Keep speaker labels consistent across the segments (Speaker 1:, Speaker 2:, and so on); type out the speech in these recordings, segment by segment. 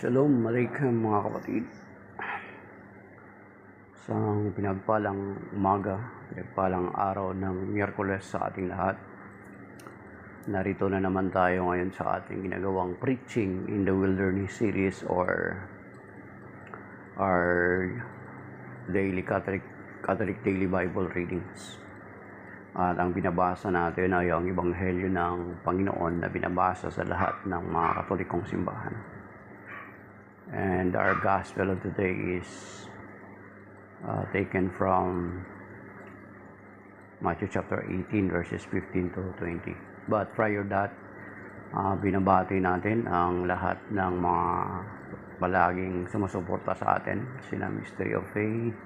Speaker 1: Shalom Alaikum mga kapatid. Isang pinagpalang umaga, pinagpalang araw ng Miyerkules sa ating lahat. Narito na naman tayo ngayon sa ating ginagawang preaching in the wilderness series or our daily Catholic daily Bible readings. At ang binabasa natin ay ang Ebanghelyo ng Panginoon na binabasa sa lahat ng mga Katolikong simbahan. And our gospel of today is taken from Matthew chapter 18 verses 15 to 20. But prior that, binabati natin ang lahat ng mga palaging sumusuporta sa atin, sila Mystery of Faith,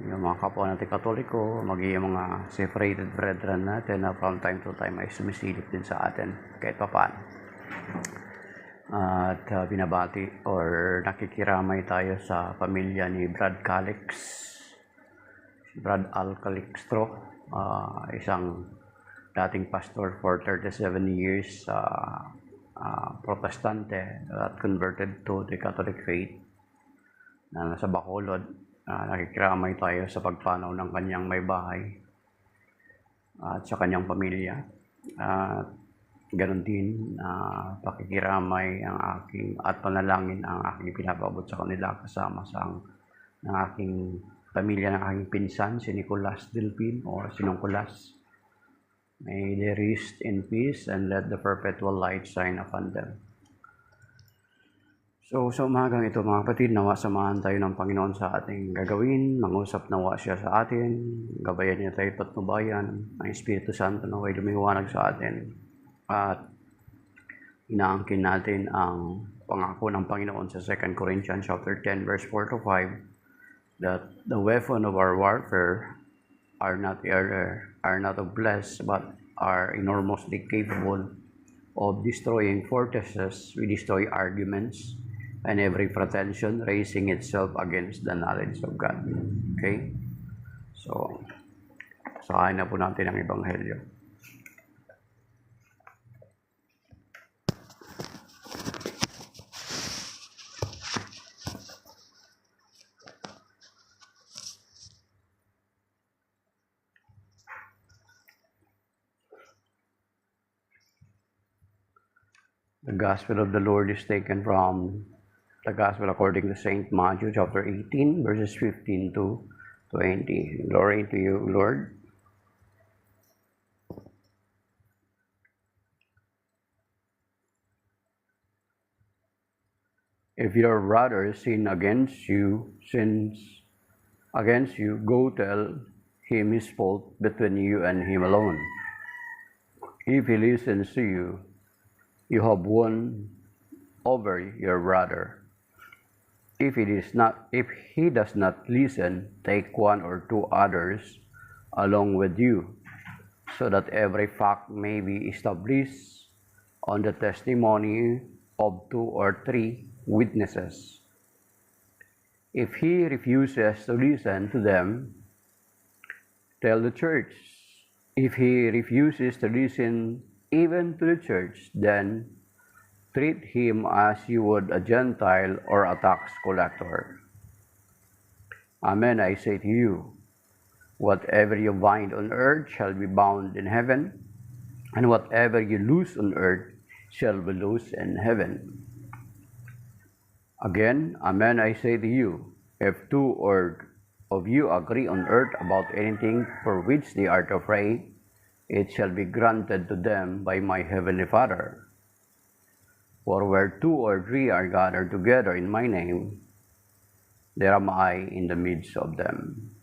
Speaker 1: yung mga kapwa natin Katoliko, maging mga separated brethren natin na from time to time ay sumisilip din sa atin kahit papaano. At binabati or nakikiramay tayo sa pamilya ni Brad Calix, Brad Al Calixtro, isang dating pastor for 37 years, protestante at converted to the Catholic faith na nasa Bacolod. Nakikiramay tayo sa pagpanaw ng kanyang may bahay at sa kanyang pamilya. Ganon din, pakikiramay ang aking at panalangin ang aking pinapabot sa kanila kasama sa ng aking pamilya ng aking pinsan, si Nicolas Delpin or si Nicolas. May they rest in peace and let the perpetual light shine upon them. So sa umagang ito mga kapatid, nawa samahan tayo ng Panginoon sa ating gagawin, mangusap nawa siya sa atin, gabayan niya tayo patnubayan, ang Espiritu Santo naway lumiwanag sa atin. At inaangkin natin ang pangako ng Panginoon sa 2 Corinthians chapter 10 verse 4 to 5 that the weapon of our warfare are not of flesh but are enormously capable of destroying fortresses. We destroy arguments and every pretension raising itself against the knowledge of God. Okay? So, sakayin na po natin ang Ebanghelyo. The Gospel of the Lord is taken from the Gospel according to St. Matthew chapter 18 verses 15 to 20. Glory to you, Lord. If your brother sins against you, go tell him his fault between you and him alone. If he listens to you, you have won over your brother. If he does not listen, take one or two others along with you, so that every fact may be established on the testimony of 2 or 3 witnesses. If he refuses to listen to them, tell the church. If he refuses to listen even to the church, then treat him as you would a Gentile or a tax collector. Amen, I say to you, whatever you bind on earth shall be bound in heaven, and whatever you loose on earth shall be loosed in heaven. Again, amen, I say to you, if 2 of you agree on earth about anything for which they are to pray, it shall be granted to them by my heavenly Father. For where 2 or 3 are gathered together in my name, there am I in the midst of them.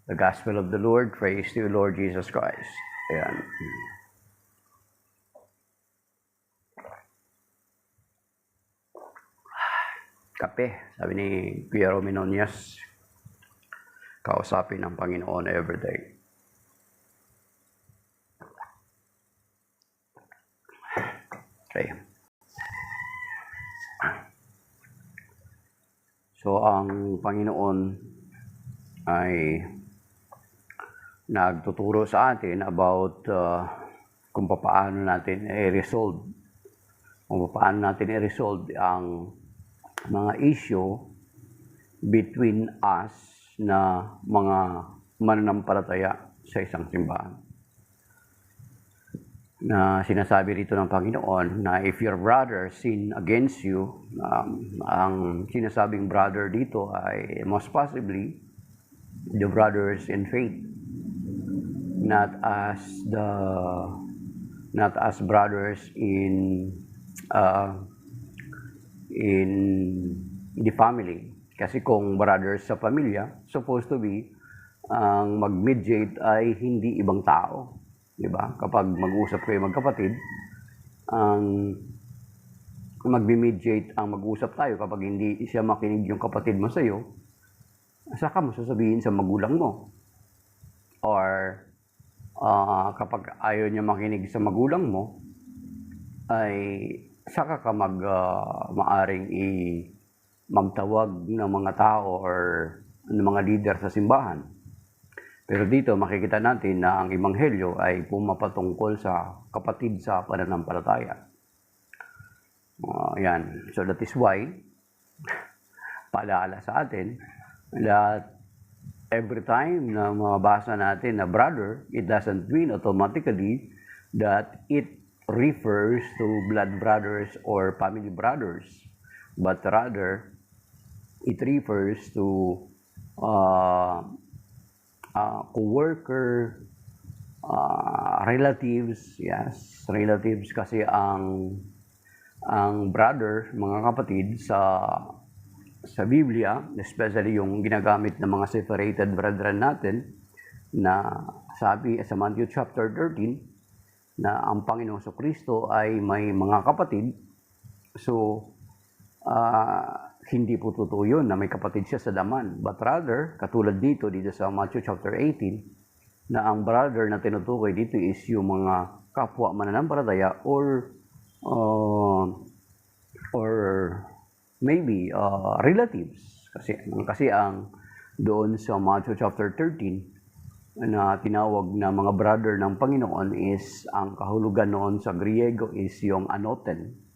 Speaker 1: The Gospel of the Lord. Praise to you, Lord Jesus Christ. Ayan. Kape, sabi ni Kuya Rominonias, kausapin ng Panginoon everyday. Okay. So, ang Panginoon ay nagtuturo sa atin about kung paano natin i-resolve kung paano natin i-resolve ang mga issue between us na mga mananampalataya sa isang simbahan. Na sinasabi rito ng Panginoon na if your brother sin against you, ang sinasabing brother dito ay most possibly the brothers in faith, not as brothers in the family. Kasi kung brothers sa pamilya, supposed to be ang mag-mediate ay hindi ibang tao. Diba? Kapag mag-usap kayo magkapatid, ang magbi-mediate ang mag-usap tayo kapag hindi siya makinig yung kapatid mo sa iyo, saka mo sasabihin sa magulang mo. Or kapag ayaw niya makinig sa magulang mo, ay saka ka maaring magtawag ng mga tao or ng mga leader sa simbahan. Pero dito makikita natin na ang Ebanghelyo ay pumapatungkol sa kapatid sa pananampalataya. Yan. So that is why, paalala sa atin, that every time na mabasa natin na brother, it doesn't mean automatically that it refers to blood brothers or family brothers, but rather, it refers to co-worker, relatives, yes, relatives kasi ang brother, mga kapatid sa Biblia, especially yung ginagamit ng mga separated brethren natin, na sabi sa Matthew chapter 13 na ang Panginoong Kristo ay may mga kapatid. So hindi po totoo yun na may kapatid siya sa daman. But rather, katulad dito sa Matthew chapter 18, na ang brother na tinutukoy dito is yung mga kapwa mananampalataya or maybe relatives. Kasi ang doon sa Matthew chapter 13 na tinawag na mga brother ng Panginoon is, ang kahulugan noon sa Griego is yung anoten.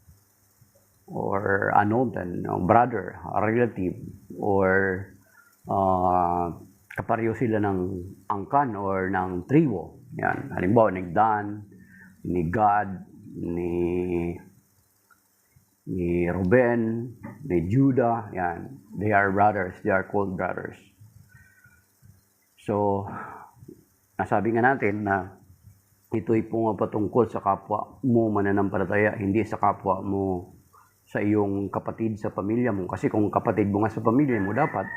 Speaker 1: Or anoten, brother, relative, or kapareho sila ng angkan or ng tribo. Yan. Halimbawa, ni Dan, ni Gad, ni Ruben, ni Judah. Yan. They are brothers. They are called brothers. So, nasabi nga natin na ito'y pumapatungkol sa kapwa mo mananampalataya, hindi sa kapwa mo sa iyong kapatid sa pamilya mo. Kasi kung kapatid mo nga sa pamilya mo, dapat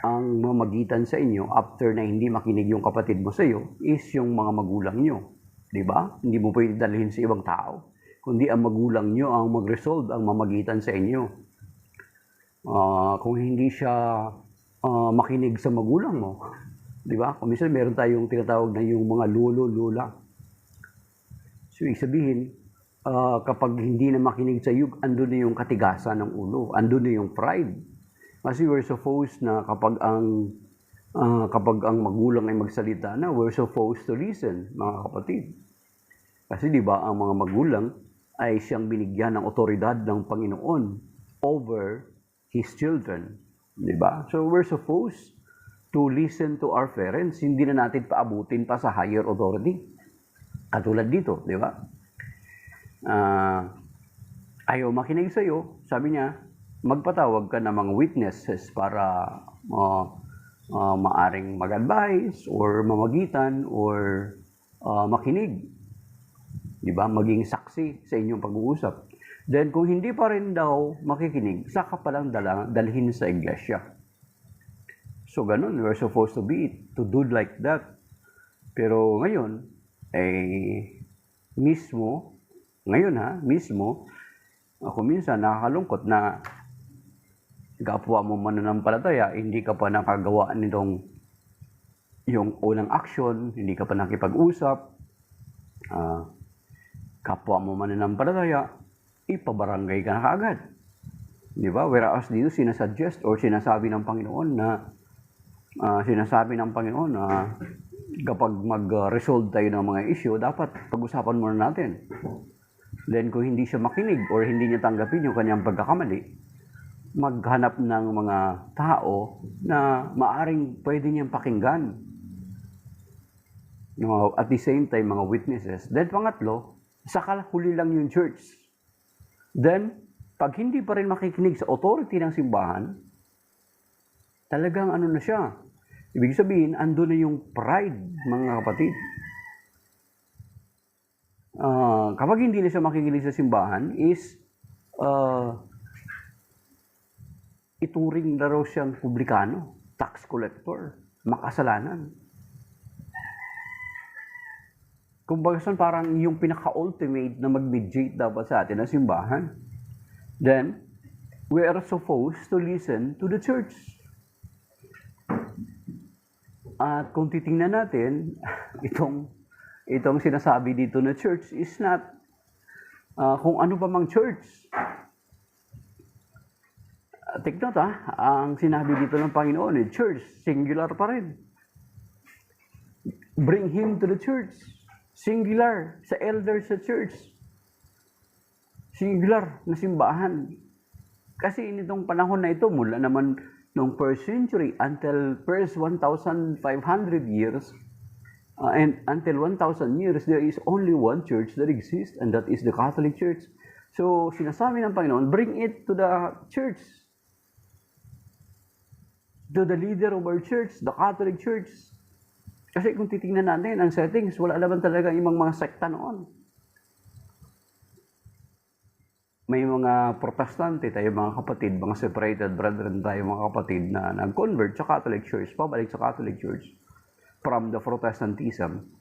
Speaker 1: ang mamagitan sa inyo after na hindi makinig yung kapatid mo sa iyo is yung mga magulang nyo. Diba? Hindi mo pwede dalhin sa ibang tao, kundi ang magulang nyo ang mag-resolve ang mamagitan sa inyo. Kung hindi siya makinig sa magulang mo, diba? Kung minsan meron tayong tinatawag na yung mga lolo-lola. So, ibig sabihin, kapag hindi na makinig sa iyo, andun na yung katigasan ng ulo, andun na yung pride. Kasi we're supposed na kapag ang magulang ay magsalita na, we're supposed to listen, mga kapatid. Kasi di ba ang mga magulang ay siyang binigyan ng otoridad ng Panginoon over His children. Di ba? So we're supposed to listen to our parents. Hindi na natin paabutin pa sa higher authority. Katulad dito, di ba? Ayaw makinig sa iyo, sabi niya, magpatawag ka ng mga witnesses para maaring mag-advise or mamagitan or makinig. Diba? Maging saksi sa inyong pag-uusap. Then kung hindi pa rin daw makikinig, saka palang dalhin sa iglesia. So ganun, we're supposed to do like that. Pero ngayon, mismo, ako minsan nakakalungkot na kapwa mo mananampalataya, hindi ka pa nakagawa nitong yung unang action, hindi ka pa nakipag-usap, kapwa mo mananampalataya, ipabarangay ka na kaagad. Di ba? Whereas dito sinasuggest or sinasabi ng Panginoon na kapag mag-resolve tayo ng mga issue, dapat pag-usapan muna natin. Then kung hindi siya makinig or hindi niya tanggapin yung kanyang pagkakamali, maghanap ng mga tao na maaring pwede niyang pakinggan. At the same time, mga witnesses. Then pangatlo, saka huli lang yung church. Then, pag hindi pa rin makikinig sa authority ng simbahan, talagang ano na siya. Ibig sabihin, ando na yung pride, mga kapatid. Kapag hindi na siya makikinig sa simbahan, is ituring na raw siyang publikano, tax collector, makasalanan. Kumbaga parang yung pinaka-ultimate na mag-mediate dapat sa atin na simbahan. Then, we are supposed to listen to the church. At kung titingnan natin, itong sinasabi dito na church is not kung ano pa mang church. Take note ang sinabi dito ng Panginoon, church, singular pa rin. Bring him to the church. Singular, sa elders sa church. Singular na simbahan. Kasi nitong panahon na ito, mula naman noong first century until first 1,500 years, and until 1,000 years, there is only one church that exists, and that is the Catholic Church. So, sinasabi ng Panginoon, bring it to the church. To the leader of our church, the Catholic Church. Kasi kung titingnan natin, ang settings, wala naman talaga ibang mga sekta noon. May mga protestante tayo, mga kapatid, mga separated brethren tayo, mga kapatid na nag-convert sa Catholic Church, pabalik sa Catholic Church from the Protestantism.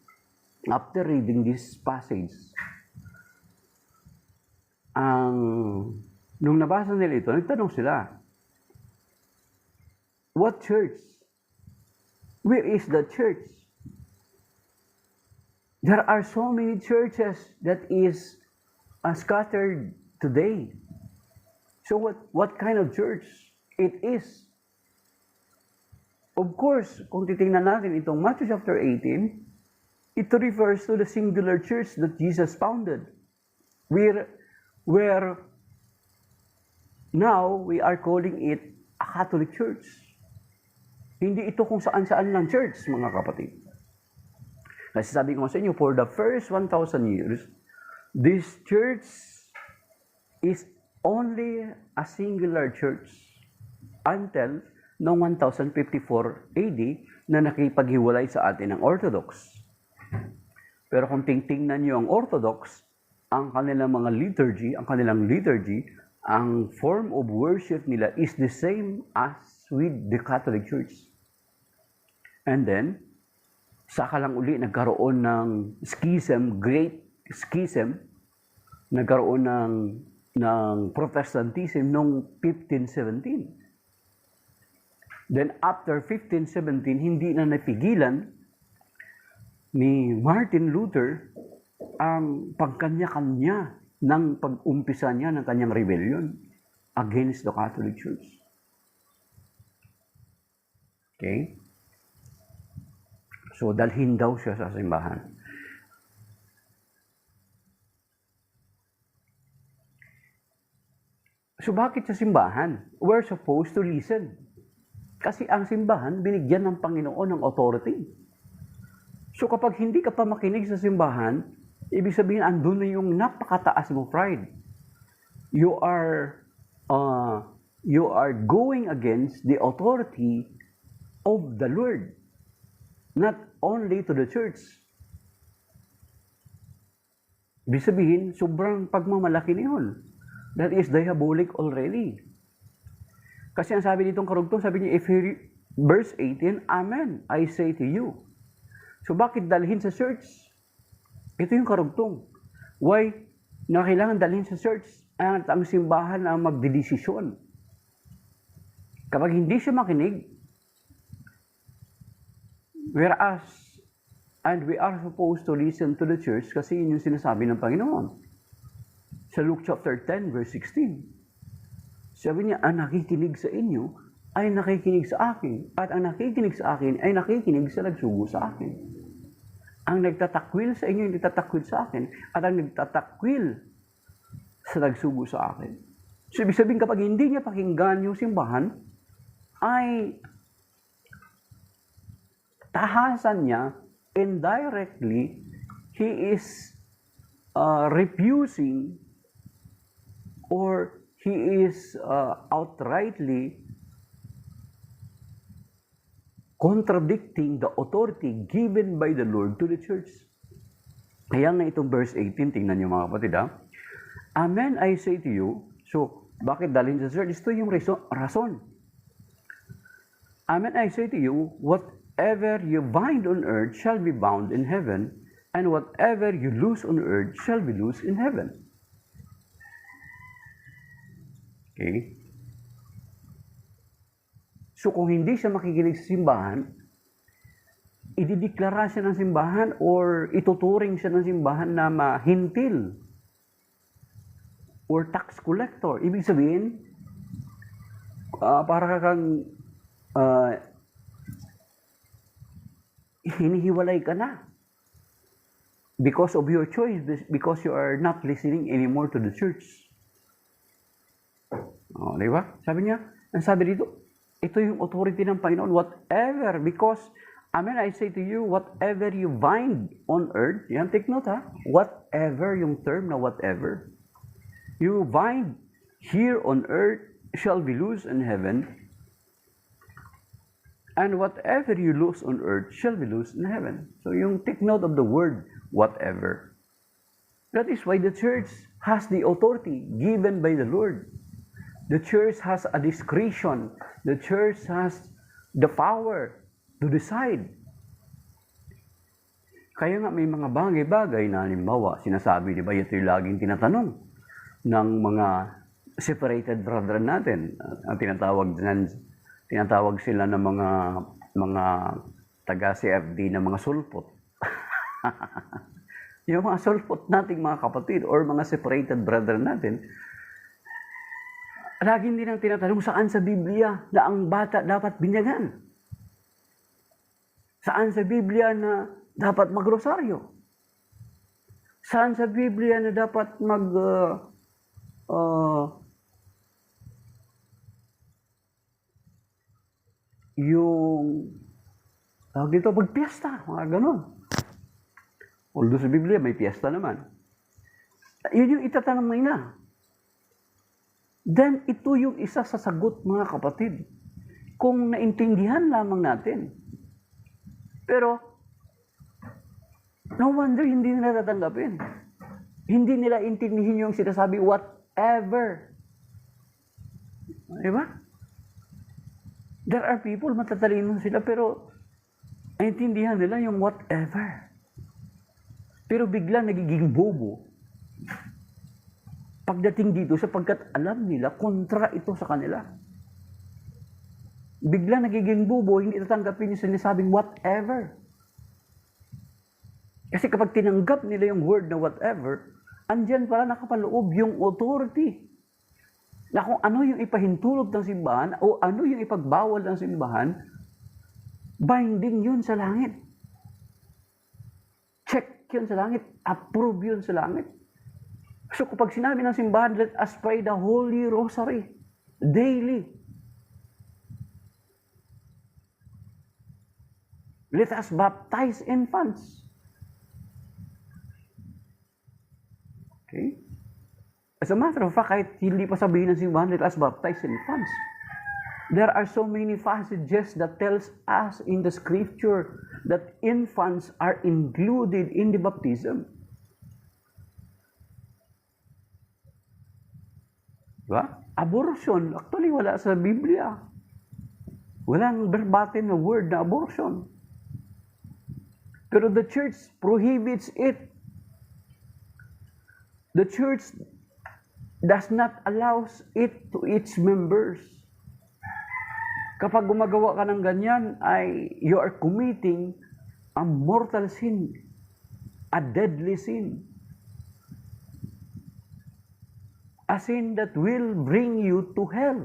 Speaker 1: After reading this passage, nung nabasa nila ito, nagtanong sila, what church? Where is the church? There are so many churches that is scattered today. So what kind of church it is? Of course, kung titingnan natin itong Matthew chapter 18, it refers to the singular church that Jesus founded. Where now we are calling it a Catholic Church. Hindi ito kung saan-saan lang church, mga kapatid. Kasi sabi ko sa inyo, for the first 1,000 years, this church is only a singular church until noong 1054 AD na nakipaghiwalay sa atin ng Orthodox. Pero kung tingnan nyo ang Orthodox, ang kanilang liturgy, ang form of worship nila is the same as with the Catholic Church. And then, saka lang uli nagkaroon ng schism, great schism, nagkaroon ng Protestantism noong 1517. Then after 1517, hindi na napigilan ni Martin Luther ang pagkanya-kanya ng pag-umpisa niya ng kanyang rebellion against the Catholic Church. Okay? So, dalhin daw siya sa simbahan. So, bakit sa simbahan? We're supposed to listen. Kasi ang simbahan, binigyan ng Panginoon ng authority. So, kapag hindi ka pa makinig sa simbahan, ibig sabihin, andun na yung napakataas mo pride. You are going against the authority of the Lord. Not only to the church. Ibig sabihin, sobrang pagmamalaki niyon. That is diabolic already. Kasi ang sabi ditong karugtong, sabi niya, verse 18, Amen, I say to you. So bakit dalhin sa church? Ito yung karugtong. Why na kailangan dalhin sa church at ang simbahan ang magdidesisyon? Kapag hindi siya makinig, whereas, and we are supposed to listen to the church kasi yun yung sinasabi ng Panginoon. Sa Luke chapter 10, verse 16. Sabi niya, ang nakikinig sa inyo ay nakikinig sa akin. At ang nakikinig sa akin ay nakikinig sa nagsugo sa akin. Ang nagtatakwil sa inyo ay nagtatakwil sa akin. At ang nagtatakwil sa nagsugo sa akin. So, ibig sabihin, kapag hindi niya pakinggan yung simbahan, ay tahasan niya, indirectly, he is refusing or he is outrightly contradicting the authority given by the Lord to the church. Kaya nga itong verse 18, tingnan niyo mga kapatid ha. Amen, I say to you. So, bakit dalhin sa church? Ito yung rason. Amen, I say to you, whatever you bind on earth shall be bound in heaven, and whatever you loose on earth shall be loosed in heaven. Okay? So kung hindi siya makikinig sa simbahan, idideklara siya ng simbahan or ituturing siya ng simbahan na mahintil or tax collector. Ibig sabihin, para kang hinihiwalay ka na because of your choice, because you are not listening anymore to the church. Di ba? Sabi niya, ang sabi dito, ito yung authority ng Panginoon. Whatever, because, amen, I say to you, whatever you bind on earth, yan, take note ha, whatever, yung term na whatever, you bind here on earth shall be loosed in heaven, and whatever you loose on earth shall be loosed in heaven. So yung take note of the word, whatever. That is why the church has the authority given by the Lord. The church has a discretion. The church has the power to decide. Kaya nga may mga bagay-bagay na halimbawa, sinasabi, di ba, ito yung laging tinatanong ng mga separated brethren natin. Ang tinatawag sila ng mga taga-CFD na mga sulpot. Yung mga sulpot nating mga kapatid or mga separated brethren natin, laging din ang tinatanong saan sa Biblia na ang bata dapat binyagan. Saan sa Biblia na dapat magrosaryo? Saan sa Biblia na dapat yung tawag dito, magpiesta, mga ganon. Although sa Biblia may piesta naman. Yun yung itatanong mo na. Then, ito yung isa sa sagot, mga kapatid. Kung naintindihan lamang natin. Pero, no wonder hindi nila tatanggapin. Hindi nila intindihin yung sinasabi, whatever. Diba? There are people, matatalino sila, pero naintindihan nila yung whatever. Pero bigla nagiging bobo. Pagdating dito, sapagkat alam nila, kontra ito sa kanila. Bigla nagiging bobo, hindi tatanggapin yung sinasabing whatever. Kasi kapag tinanggap nila yung word na whatever, andyan pala nakapaloob yung authority. Na kung ano yung ipahintulog ng simbahan o ano yung ipagbawal ng simbahan, binding yun sa langit. Check yun sa langit. Approve yun sa langit. So kapag sinabi ng simbahan, let us pray the Holy Rosary daily. Let us baptize infants. Okay? As a matter of fact, kahit hindi pa sabihin ng simbahan, let us baptize infants. There are so many passages that tells us in the scripture that infants are included in the baptism. Diba? Abortion, actually wala sa Biblia. Walang verbatim na word na abortion. Pero the church prohibits it. The church does not allow it to its members. Kapag gumagawa ka ng ganyan, ay you are committing a mortal sin, a deadly sin. A sin that will bring you to hell.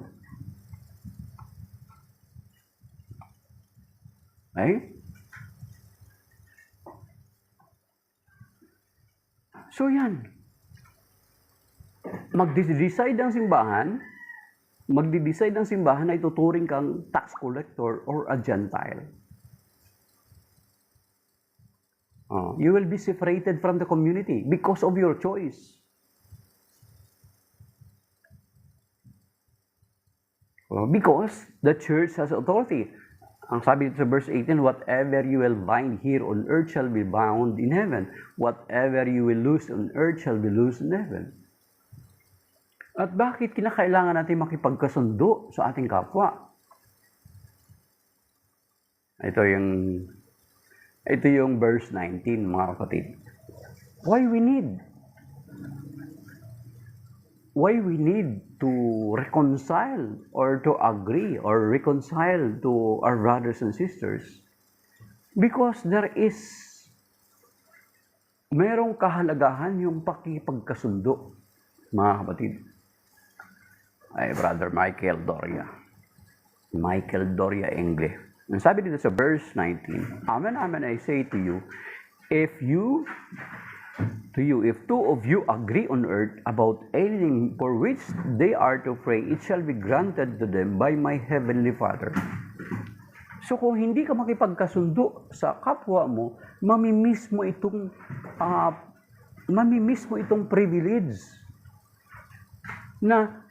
Speaker 1: Okay? So yan. magde-decide ang simbahan na ituturing kang tax collector or a Gentile. You will be separated from the community because of your choice. Because the church has authority. Ang sabi dito sa verse 18, whatever you will bind here on earth shall be bound in heaven. Whatever you will loose on earth shall be loosed in heaven. At bakit kinakailangan natin makipagkasundo sa ating kapwa? Ito yung verse 19, mga kapatid. Why we need to reconcile or to agree or reconcile to our brothers and sisters? Because merong kahalagahan yung pakipagkasundo, mga kapatid. Ay, Brother Michael Doria Engle. Ang sabi dito sa verse 19, Amen, amen, I say to you, if two of you agree on earth about anything for which they are to pray, it shall be granted to them by my heavenly Father. So kung hindi ka makipagkasundo sa kapwa mo, mamimiss mo itong privilege na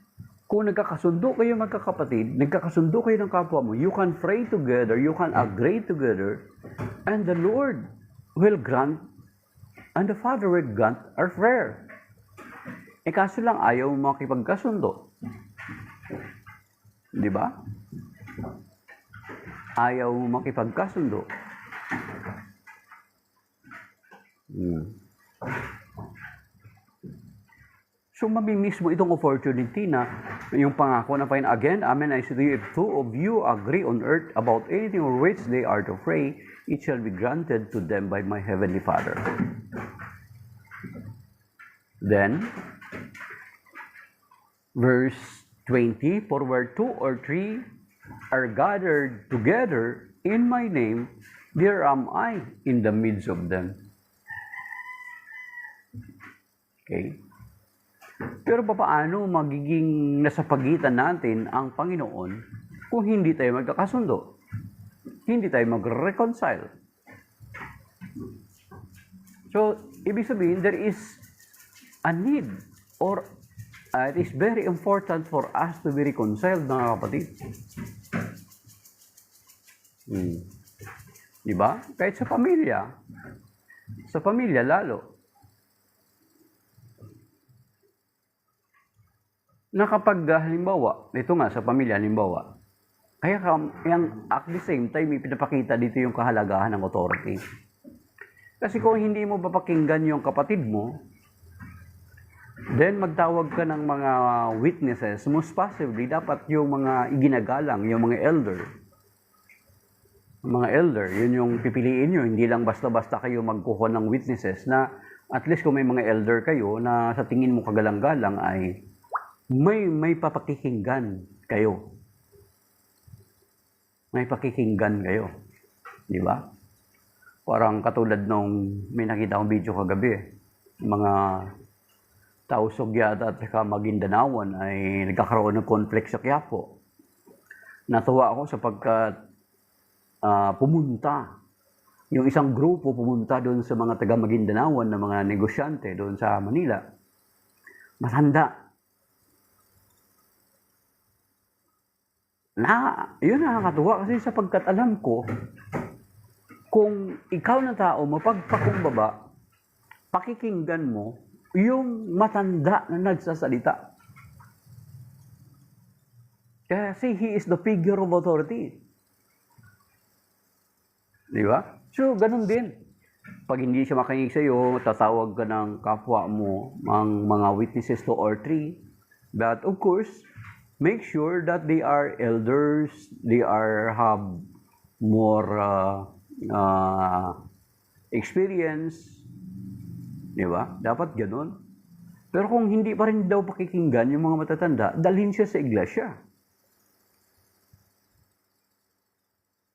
Speaker 1: kung nagkakasundo kayo magkakapatid, nagkakasundo kayo ng kapwa mo, you can pray together, you can agree together, and the Lord will grant, and the Father will grant our prayer. Kaso lang ayaw mo makipagkasundo. Di ba? Ayaw mo makipagkasundo. So, mamimiss mo itong opportunity na yung pangako na pain. Again, amen, I say to you, if two of you agree on earth about anything or which they are to pray, it shall be granted to them by my heavenly Father. Then, verse 20, for where two or three are gathered together in my name, there am I in the midst of them. Okay? Pero paano magiging nasa pagitan natin ang Panginoon kung hindi tayo magkakasundo? Hindi tayo mag-reconcile. So, ibig sabihin, there is a need or it is very important for us to be reconciled, mga kapatid. Diba? Kahit sa pamilya lalo. Na kapag halimbawa, ito nga sa pamilya halimbawa, kaya at the same time, ipinapakita dito yung kahalagahan ng authority. Kasi kung hindi mo papakinggan yung kapatid mo, then magtawag ka ng mga witnesses, most possibly, dapat yung mga iginagalang, yung mga elder, yun yung pipiliin nyo, hindi lang basta-basta kayo magkuha ng witnesses na at least kung may mga elder kayo na sa tingin mo kagalang-galang ay may papakikinggan kayo. May pakikinggan kayo. Di ba? Parang katulad nung may nakita akong video kagabi. Mga Tausog yata at saka Magindanawan ay nagkakaroon ng conflict sa Quiapo. Natuwa ako sapagkat pumunta. Yung isang grupo pumunta doon sa mga taga Magindanawan na mga negosyante doon sa Manila. Matanda. Yun nakakatuwa kasi sapagkat alam ko, kung ikaw na tao, mapagpakumbaba, pakikinggan mo, yung matanda na nagsasalita. Kasi he is the figure of authority. Di ba? So, ganun din. Pag hindi siya makinig sa iyo, tatawag ka ng kapwa mo, ang mga witnesses 2 or 3. But of course, make sure that they are elders, they have more experience. Di ba? Dapat ganun. Pero kung hindi pa rin daw pakikinggan yung mga matatanda, dalhin siya sa iglesia.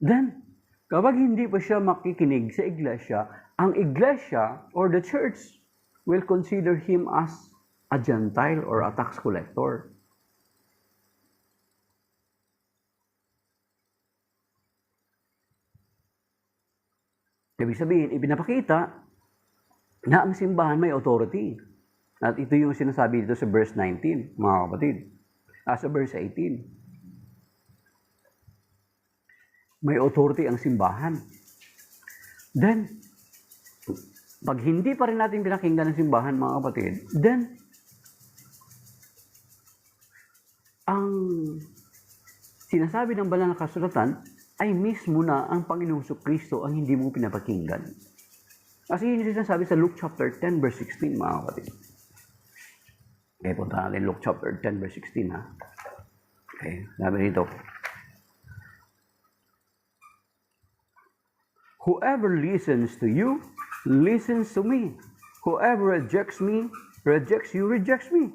Speaker 1: Then, kapag hindi pa siya makikinig sa iglesia, ang iglesia or the church will consider him as a Gentile or a tax collector. Ibig sabihin, ipinapakita na ang simbahan may authority. At ito yung sinasabi dito sa verse 19, mga kapatid. Sa verse 18. May authority ang simbahan. Then, pag hindi pa rin natin pinakinggan ng simbahan, mga kapatid, then, ang sinasabi ng banal na kasulatan ay mismo na ang Panginoong Kristo ang hindi mo pinapakinggan. Kasi yun yung sinasabi sa Luke chapter 10 verse 16, mga kapatid. Okay, punta natin Luke chapter 10 verse 16, ha? Okay, sabi dito. Whoever listens to you, listens to me. Whoever rejects me, rejects me.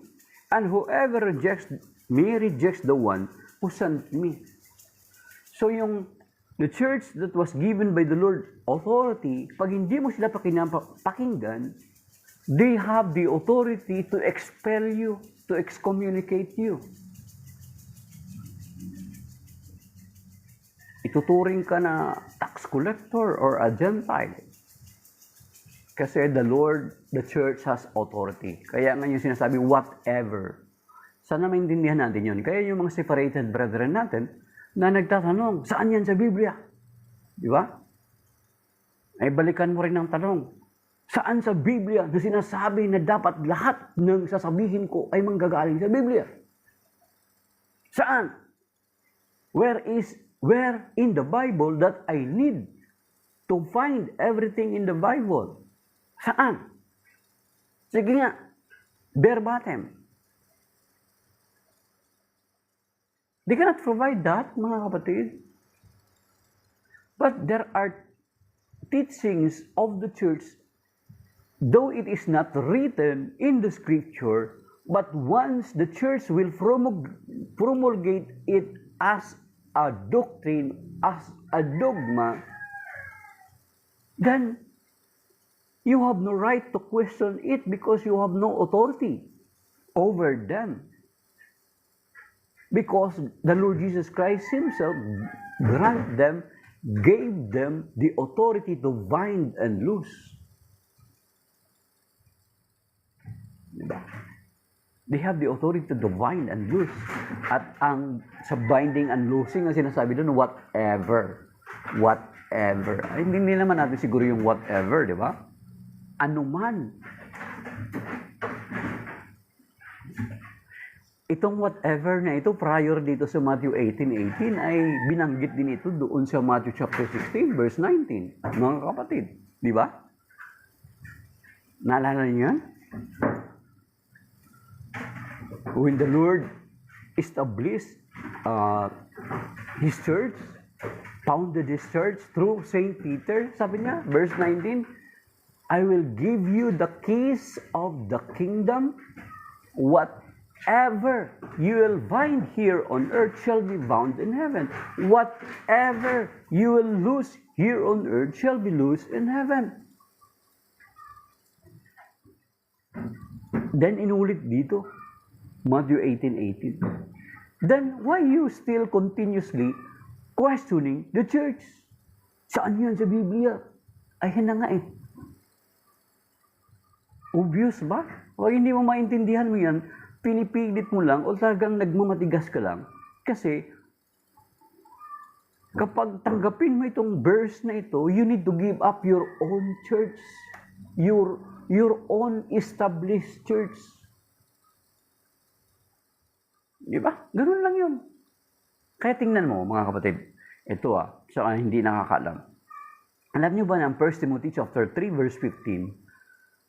Speaker 1: And whoever rejects me, rejects the one who sent me. So the church that was given by the Lord authority, pag hindi mo sila pakinggan, they have the authority to expel you, to excommunicate you. Ituturing ka na tax collector or a Gentile. Kasi the church has authority. Kaya nga yung sinasabi, whatever. Sana maintindihan natin yun. Kaya yung mga separated brethren natin, na nagtatanong, saan yan sa Biblia? Di ba? Ay balikan mo rin ang tanong, saan sa Biblia na sinasabi na dapat lahat ng sasabihin ko ay manggagaling sa Biblia? Saan? Where in the Bible that I need to find everything in the Bible? Saan? Sige nga, verbatim. They cannot provide that, mga kapatid. But there are teachings of the church, though it is not written in the scripture, but once the church will promulgate it as a doctrine, as a dogma, then you have no right to question it because you have no authority over them. Because the Lord Jesus Christ Himself gave them the authority to bind and loose. Diba? They have the authority to bind and loose. At sa binding and loosing, ang sinasabi doon, whatever. Whatever. Ay, hindi naman natin siguro yung whatever, di ba? Ano man. Itong whatever na ito, prior dito sa Matthew 18:18, ay binanggit din ito doon sa Matthew chapter 16, verse 19. Mga kapatid, di ba? Naalala niyo yan? When the Lord established His church, founded His church through Saint Peter, sabi niya, verse 19, I will give you the keys of the kingdom. Whatever you will bind here on earth shall be bound in heaven. Whatever you will loose here on earth shall be loosed in heaven. Then inulit dito, Matthew 18:18. Then why you still continuously questioning the church? Saan yan sa Biblia? Ay, na nga eh. Obvious ba? O hindi mo maintindihan mo yan, pinipilit mo lang o talagang nagmamatigas ka lang. Kasi, kapag tanggapin mo itong verse na ito, you need to give up your own church. Your own established church. Di ba? Ganun lang yun. Kaya tingnan mo, mga kapatid, ito sa hindi nakakaalam. Alam nyo ba na 1 Timothy chapter 3 verse 15,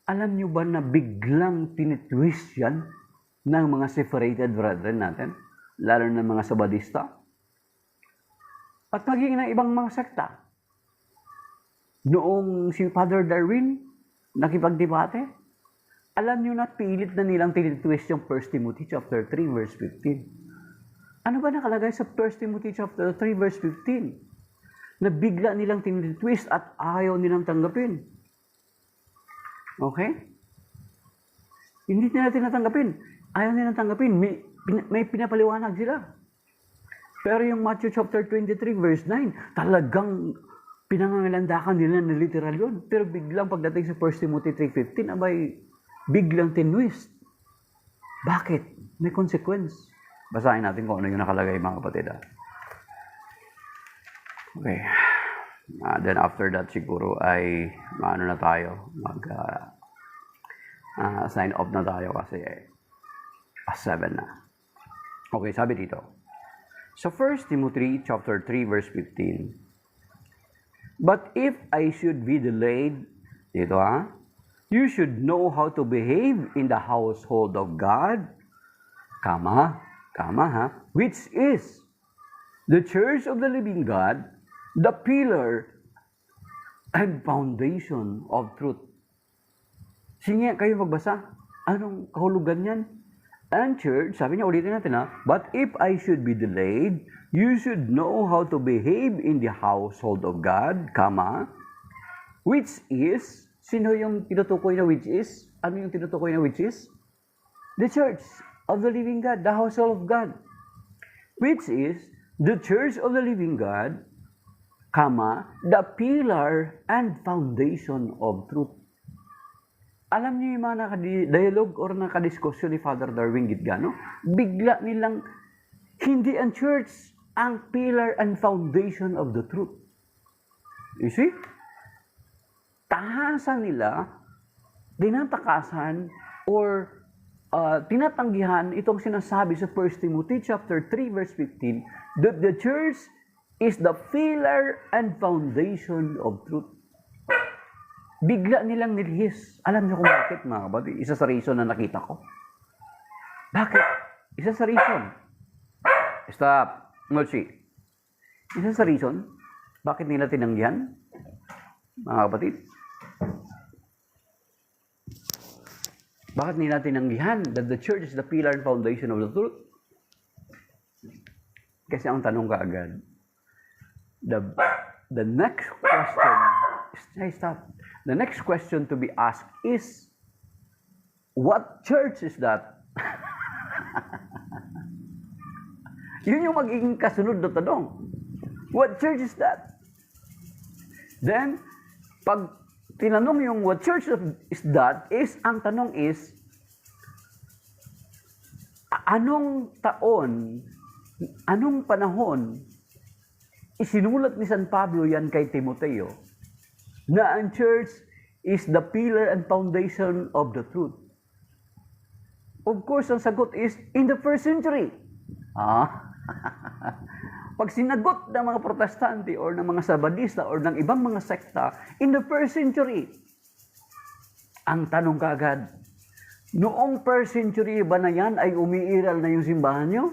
Speaker 1: alam nyo ba na biglang tinitwist yan ng mga separated brethren natin? Lalo na mga Sabadista? At maging ng ibang mga sekta. Noong si Father Darwin nakipagdebate, alam nyo na pilit na nilang tinitwist yung 1 Timothy chapter 3 verse 15. Ano ba nakalagay sa 1 Timothy chapter 3 verse 15? Na bigla nilang tinitwist at ayaw nilang tanggapin. Okay? Hindi nila tinatanggapin. Ayaw nila tanggapin. May pinapaliwanag sila. Pero yung Matthew chapter 23 verse 9, talagang pinangangalandakan nila na literal yun. Pero biglang pagdating sa 1 Timothy 3:15, abay, biglang tinwist. Bakit? May consequence. Basahin natin kung ano yung nakalagay, mga kapatid. Okay. Then after that, siguro ay na tayo. Sign off na tayo kasi 7 na. Okay, sabi dito. So 1 Timothy chapter 3 verse 15. But if I should be delayed, dito you should know how to behave in the household of God, which is the church of the living God, the pillar and foundation of truth. Sige, kayo magbasa. Anong kahulugan yan? And church, sabi niya, ulitin natin but if I should be delayed, you should know how to behave in the household of God, which is, sino yung tinutukoy na which is? Ano yung tinutukoy na which is? The church of the living God, the household of God, which is the church of the living God, the pillar and foundation of truth. Alam niyo yung mga nakadialog or nakadiskusyon ni Father Darwin Gitgano? Bigla nilang hindi ang church ang pillar and foundation of the truth. You see? Tahasan nila, dinatakasan, or tinatanggihan itong sinasabi sa 1 Timothy chapter 3 verse 15 that the church is the pillar and foundation of truth. Bigla nilang nilihis. Alam niyo kung bakit, mga kapatid? Isa sa reason na nakita ko. Bakit? Isa sa reason. Stop. Ngolsi. Isa sa reason, bakit nila tinanggihan, mga kapatid? Bakit nila tinanggihan that the church is the pillar and foundation of the truth? Kasi ang tanong kaagad, the next question, stop. The next question to be asked is, what church is that? Yun yung magiging kasunod na tanong. What church is that? Then, pag tinanong yung what church is that, ang tanong is, anong taon, anong panahon, isinulat ni San Pablo yan kay Timoteo, na ang church is the pillar and foundation of the truth. Of course, ang sagot is in the first century. Pag sinagot ng mga protestante or ng mga sabadista or ng ibang mga sekta, in the first century, ang tanong kaagad, noong first century ba na yan ay umiiral na yung simbahan nyo?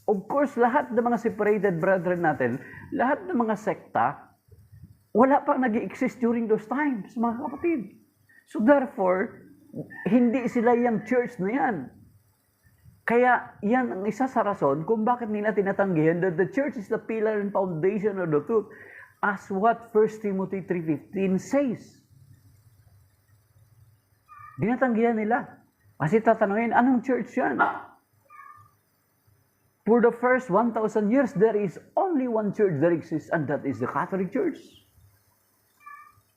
Speaker 1: Of course, lahat ng mga separated brethren natin, lahat ng mga sekta, wala pang nag-i-exist during those times, mga kapatid. So therefore, hindi sila yung church na yan. Kaya yan ang isa sa rason kung bakit nila tinatanggihan that the church is the pillar and foundation of the truth, as what 1 Timothy 3:15 says. Dinatanggihan nila. Kasi tatanungin, anong church yan? For the first 1,000 years, there is only one church that exists, and that is the Catholic Church.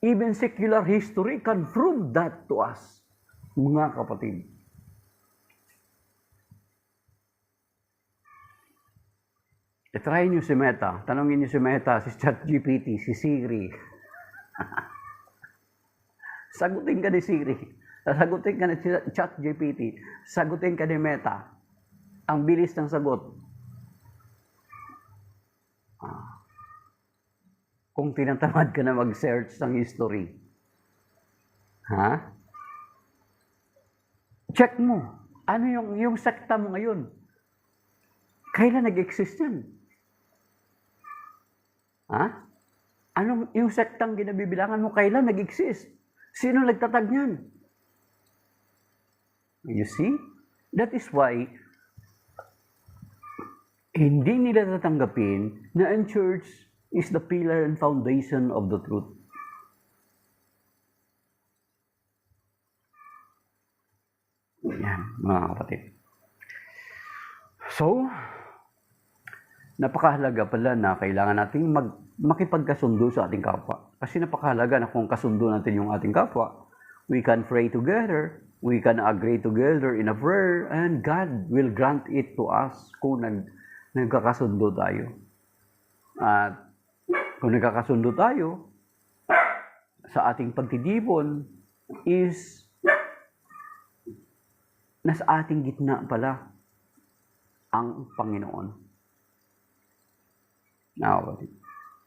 Speaker 1: Even secular history can prove that to us, mga kapatid. I-try nyo si Meta. Tanongin nyo si Meta, si ChatGPT, si Siri. Sagutin ka ni Siri. Sagutin ka ni ChatGPT. Sagutin ka ni Meta. Ang bilis ng sagot. Kung tinatamad ka na mag-search ng history. Check mo. Ano yung sekta mo ngayon? Kailan nag-exist yan? Anong yung sektang ginabibilangan mo, kailan nag-exist? Sino nagtatag niyan? You see? That is why hindi nila tatanggapin na ang church is the pillar and foundation of the truth. Yan, mga kapatid. So, napakahalaga pala na kailangan nating makipagkasundo sa ating kapwa. Kasi napakahalaga na kung kasundo natin yung ating kapwa, we can pray together, we can agree together in a prayer, and God will grant it to us kung nagkakasundo tayo. At kung nagkakasundo tayo, sa ating pagtitipon is nasa ating gitna pala ang Panginoon. Now,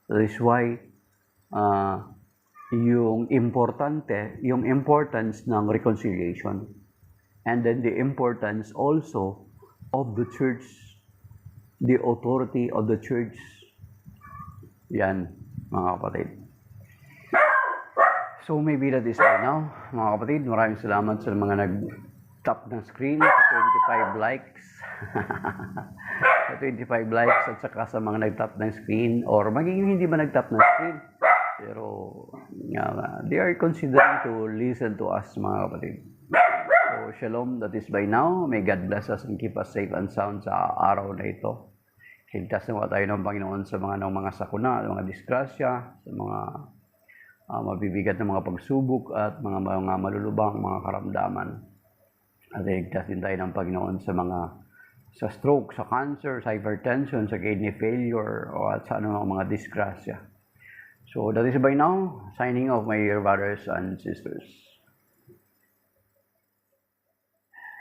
Speaker 1: that is why yung importance ng reconciliation, and then the importance also of the church, the authority of the church. Yan, mga kapatid. So maybe that is all now, mga kapatid. Maraming salamat sa mga nag-tap ng screen sa 25 likes. Sa 25 likes at saka sa mga nag-tap ng screen or magiging hindi ba nag-tap ng screen. Pero they are considering to listen to us, mga kapatid. So shalom, that is by now. May God bless us and keep us safe and sound sa araw na ito. Ligtas nawa tayo ng Panginoon sa mga sakuna, mga disgrasya, sa mga mabibigat na mga pagsubok at mga malulubang mga karamdaman. At ligtas din tayo ng Panginoon sa stroke, sa cancer, sa hypertension, sa kidney failure, o at sa mga disgrasya. So that is by now, signing off, my dear brothers and sisters.